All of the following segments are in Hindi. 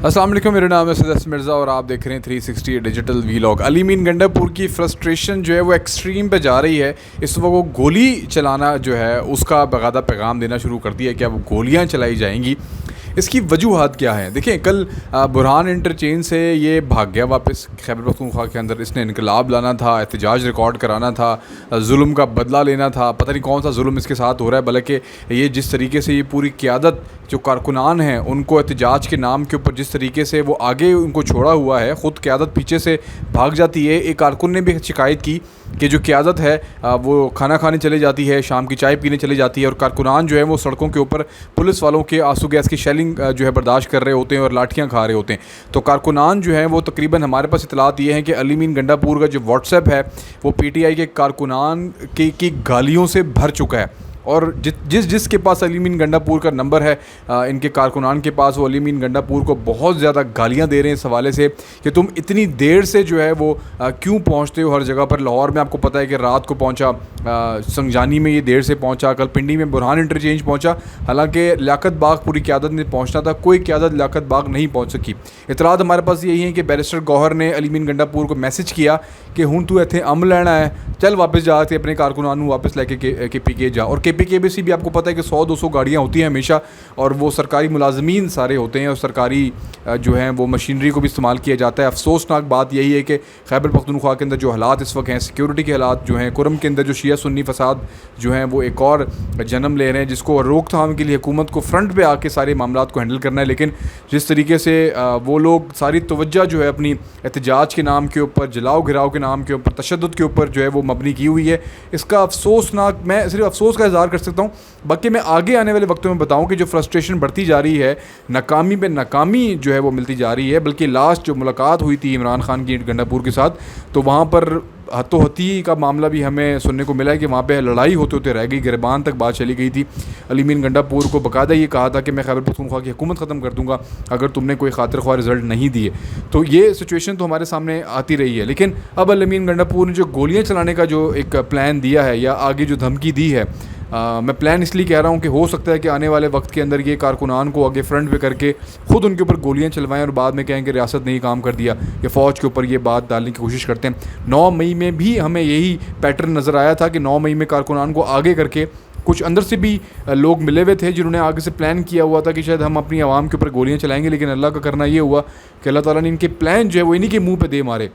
अस्सलाम वालेकुम, मेरा नाम है सदस मिर्ज़ा और आप देख रहे हैं 360 digital vlog. Ali mean Gandapur की फ्रस्ट्रेशन जो है वो एक्सट्रीम पे जा रही है। इस वक्त वो गोली चलाना जो है उसका बाकायदा पैगाम देना शुरू कर दिया कि अब गोलियां चलाई जाएंगी। इसकी वजूहत क्या है? देखिए, कल बुरहान इंटरचेंज से ये भाग गया वापस खैबर पख्तूनख्वा के अंदर। इसने इनकलाब लाना था, एहतजाज रिकॉर्ड कराना था, जुल्म का बदला लेना था। पता नहीं कौन सा जुल्म इसके साथ हो रहा है, बल्कि ये जिस तरीके से ये पूरी क़यादत जो कारकुनान हैं उनको एहतजाज के नाम के ऊपर जिस तरीके से वो आगे उनको छोड़ा हुआ है, ख़ुद क़यादत पीछे से भाग जाती है। एक कारकुन ने भी शिकायत की कि जो क़यादत है वो खाना खाने चले जाती है, शाम की चाय पीने चले जाती है, और कारकुनान जो है वो सड़कों के ऊपर पुलिस वालों के आंसू गैस की शेलिंग जो है बर्दाश्त कर रहे होते हैं और लाठियाँ खा रहे होते हैं। तो कारकुनान जो है वो तकरीबन हमारे पास इतलात ये हैं कि अली मीन गंडापुर का जो व्हाट्सएप है वो PTI के कारकुनान की गालियों से भर चुका है। और जिसके पास अली मीन गंडापुर का नंबर है इनके कारकुनान के पास, वो अली मीन गंडापुर को बहुत ज़्यादा गालियां दे रहे हैं इस हवाले से कि तुम इतनी देर से जो है वो क्यों पहुंचते हो हर जगह पर। लाहौर में आपको पता है कि रात को पहुंचा, संगजानी में ये देर से पहुंचा, कल पिंडी में बुरहान इंटरचेंज पहुंचा। हालांकि लियाकत बाग पूरी क़यादत ने पहुँचना था, कोई क़यादत लियाकत बाग नहीं पहुँच सकी। इतलात हमारे पास यही है कि बैरिस्टर गौहर ने अली मीन गंडापुर को मैसेज किया कि हूँ तू इतने अम लेना है, चल वापस जा, अपने कारकुनान वापस लेके KPK जा। और KPKBC भी आपको पता है कि 100-200 गाड़ियाँ होती हैं हमेशा, और वो सरकारी मुलाजमीन सारे होते हैं और सरकारी जो हैं वो मशीनरी को भी इस्तेमाल किया जाता है। अफसोसनाक बात यही है कि खैबर पख्तूनख्वा के अंदर जो हालात इस वक्त हैं, सिक्योरिटी के हालात जो हैं, कुरम के अंदर जो शिया सुन्नी फसाद जो हैं वो एक और जन्म ले रहे हैं, जिसको रोकथाम के लिए हुकूमत को फ्रंट पे आके सारे मामलात को हैंडल करना है। लेकिन जिस तरीके से वो लोग सारी तवज्जो जो है अपनी एहतजाज के नाम के ऊपर, जलाओ घिराव के नाम के ऊपर, तशद्दुद के ऊपर जो है वो मबनी की हुई है, इसका अफसोसनाक, मैं सिर्फ अफसोस का इज़हार कर सकता हूँ। बाकी मैं आगे आने वाले वक्तों में बताऊं कि जो फ्रस्ट्रेशन बढ़ती जा रही है, नाकामी पे नाकामी जो है वो मिलती जा रही है। बल्कि लास्ट जो मुलाकात हुई थी इमरान खान की गंडापुर के साथ, तो वहाँ पर हत्तो-हत्ती का मामला भी हमें सुनने को मिला है कि वहाँ पे लड़ाई होते होते रह गई, गिरबान तक बात चली गई थी। अली मीन गंडापुर को बाकायदा ये कहा था कि मैं खैबर पख्तूनख्वा की हुकूमत ख़त्म कर दूँगा अगर तुमने कोई खातिर ख्वाह रिज़ल्ट नहीं दिए। तो ये सिचुएशन तो हमारे सामने आती रही है। लेकिन अब अली मीन गंडापुर ने जो गोलियाँ चलाने का जो एक प्लान दिया है या आगे जो धमकी दी है, मैं प्लान इसलिए कह रहा हूँ कि हो सकता है कि आने वाले वक्त के अंदर ये कारकुनान को आगे फ्रंट पे करके ख़ुद उनके ऊपर गोलियां चलवाएं और बाद में कहें कि रियासत ने ही काम कर दिया, या फ़ौज के ऊपर ये बात डालने की कोशिश करते हैं। 9 मई में भी हमें यही पैटर्न नज़र आया था कि 9 मई में कारकुनान को आगे करके कुछ अंदर से भी लोग मिले हुए थे जिन्होंने आगे से प्लान किया हुआ था कि शायद हम अपनी आवाम के ऊपर गोलियाँ चलाएँगे। लेकिन अल्लाह का करना ये हुआ कि अल्लाह ताला ने इनके प्लान जो है वो इन्हीं के मुँह पर दे मारे।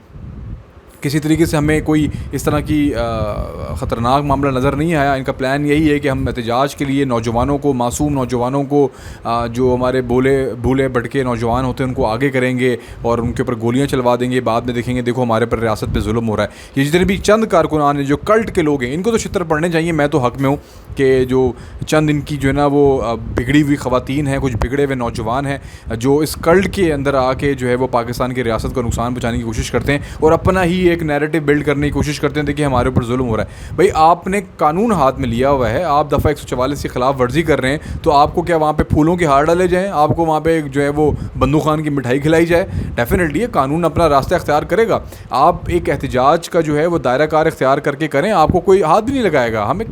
किसी तरीके से हमें कोई इस तरह की ख़तरनाक मामला नज़र नहीं आया। इनका प्लान यही है कि हम एहतजाज के लिए नौजवानों को, मासूम नौजवानों को, जो हमारे भूले भटके नौजवान होते हैं उनको आगे करेंगे और उनके ऊपर गोलियां चलवा देंगे। बाद में देखेंगे देखो हमारे पर रियासत पे जुल्म हो रहा है। ये जितने भी चंद कारकुनान हैं, जो कल्ट के लोग हैं, इनको तो छितर पड़ने चाहिए। मैं तो हक़ में हूँ कि जो चंद इनकी जो है ना वो बिगड़ी हुई ख़वातीन हैं, कुछ बिगड़े हुए नौजवान हैं जो इस कल्ट के अंदर आके जो है वो पाकिस्तान की रियासत को नुकसान पहुँचाने की कोशिश करते हैं और अपना ही एक नैरेटिव बिल्ड करने की कोशिश करते हैं। देखिए हमारे ऊपर जुल्म हो रहा है। भाई आपने कानून हाथ में लिया हुआ है, आप दफ़ा 144 की खिलाफ वर्जी कर रहे हैं, तो आपको क्या वहाँ पे फूलों के हार डाले जाएँ? आपको वहाँ पे जो है वो बंदूक खान की मिठाई खिलाई जाए? डेफिनेटली ये कानून अपना रास्ता इख्तियार करेगा। आप एक एहतजाज का जो है वो दायरा कार इख्तियार करके करें, आपको कोई हाथ भी नहीं लगाएगा। हमें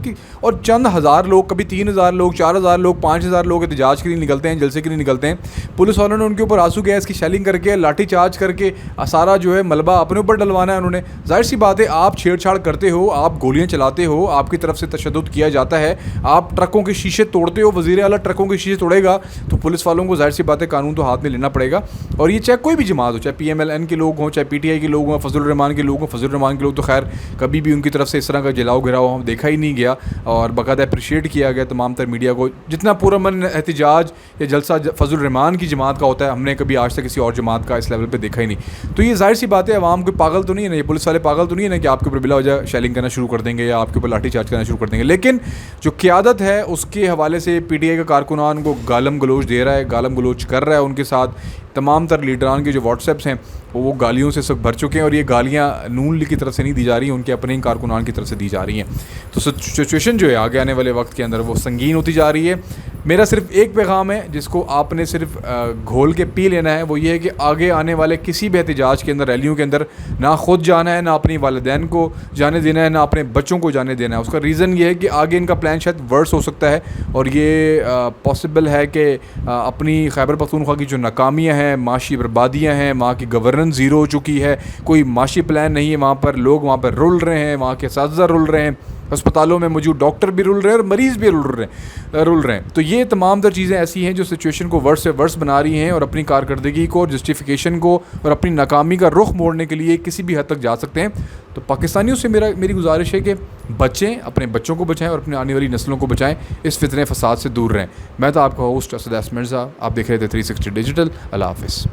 और चंद हज़ार लोग, कभी 3000 लोग, 4000 लोग, 5000 लोग एहतजाज के लिए निकलते हैं, जलसे के लिए निकलते हैं। पुलिस वालों ने उनके ऊपर आंसू गैस की शेलिंग करके, लाठी चार्ज करके सारा जो है मलबा अपने ऊपर डलवाना है उन्होंने। जाहिर सी बात है, आप छेड़छाड़ करते हो, आप गोलियां चलाते हो, आपकी तरफ से तशद्दुद किया जाता है, आप ट्रकों के शीशे तोड़ते हो, वज़ीर आला ट्रकों के शीशे तोड़ेगा तो पुलिस वालों को जाहिर सी बात है कानून तो हाथ में लेना पड़ेगा। और ये चाहे कोई भी जमात हो, चाहे PMLN के लोग हों, चाहे PTI के लोग हों, फजलुर रहमान के लोग हों। फजलुर रहमान के लोग तो खैर कभी भी उनकी तरफ से इस तरह का जलाओ गिराओ हम देखा ही नहीं गया और बाकायदा अप्रिशिएट किया गया तमाम तर मीडिया को। जितना पुरअमन एहतजाज या जलसा फजलुर रहमान की जमात का होता है, हमने कभी आज तक किसी और जमात का इस लेवल पर देखा ही नहीं। तो ये जाहिर सी बात है, अवाम कोई पागल तो नहीं है ना, ये पुलिस वाले पागल तो नहीं है ना कि आपके ऊपर बिला वजह शेलिंग करना शुरू कर देंगे या आपके ऊपर लाठी चार्ज करना शुरू कर देंगे। लेकिन जो क़यादत है उसके हवाले से PTI का कारकुनान को गालम गलोच दे रहा है, गालम गलोच कर रहा है। उनके साथ तमाम तर लीडरान के जो व्हाट्सएप्स हैं वो गालियों से सब भर चुके हैं और ये गालियाँ नून लीग की तरफ से नहीं दी जा रही हैं, उनके अपने ही कारकुनान की तरफ से दी जा रही हैं। तो सिचुएशन जो है आगे आने वाले वक्त के अंदर वो संगीन होती जा रही है। मेरा सिर्फ एक पैगाम है जिसको आपने सिर्फ घोल के पी लेना है, वो ये है कि आगे आने वाले किसी भी एहतजाज के अंदर, रैलियों के अंदर ना खुद जाना है, ना अपनी वालिदैन को जाने देना है, ना अपने बच्चों को जाने देना है। उसका रीज़न ये है कि आगे इनका प्लान शायद वर्स हो सकता है और ये पॉसिबल है कि अपनी खैबर पख्तूनख्वा की जो नाकामियाँ हैं हैं, माशी बर्बादियाँ हैं, वहाँ की गवर्नेंस ज़ीरो हो चुकी है, कोई माशी प्लान नहीं है वहाँ पर, लोग वहाँ पर रुल रहे हैं, वहाँ के असातिज़ा रुल रहे हैं, अस्पतालों में मौजूद डॉक्टर भी रुल रहे हैं और मरीज़ भी रुल रहे हैं। तो ये तमाम तर चीज़ें ऐसी हैं जो सिचुएशन को वर्स से वर्स बना रही हैं और अपनी कारकर्दगी को और जस्टिफिकेशन को और अपनी नाकामी का रुख मोड़ने के लिए किसी भी हद तक जा सकते हैं। तो पाकिस्तानियों से मेरी गुजारिश है कि बचें, अपने बच्चों को बचाएं और अपने आने वाली नस्लों को बचाएं, इस फितने फसाद से दूर रहें। मैं तो आपका होस्ट असद मिर्ज़ा, आप देख रहे थे 360 डिजिटल। अल्लाह हाफ़िज़।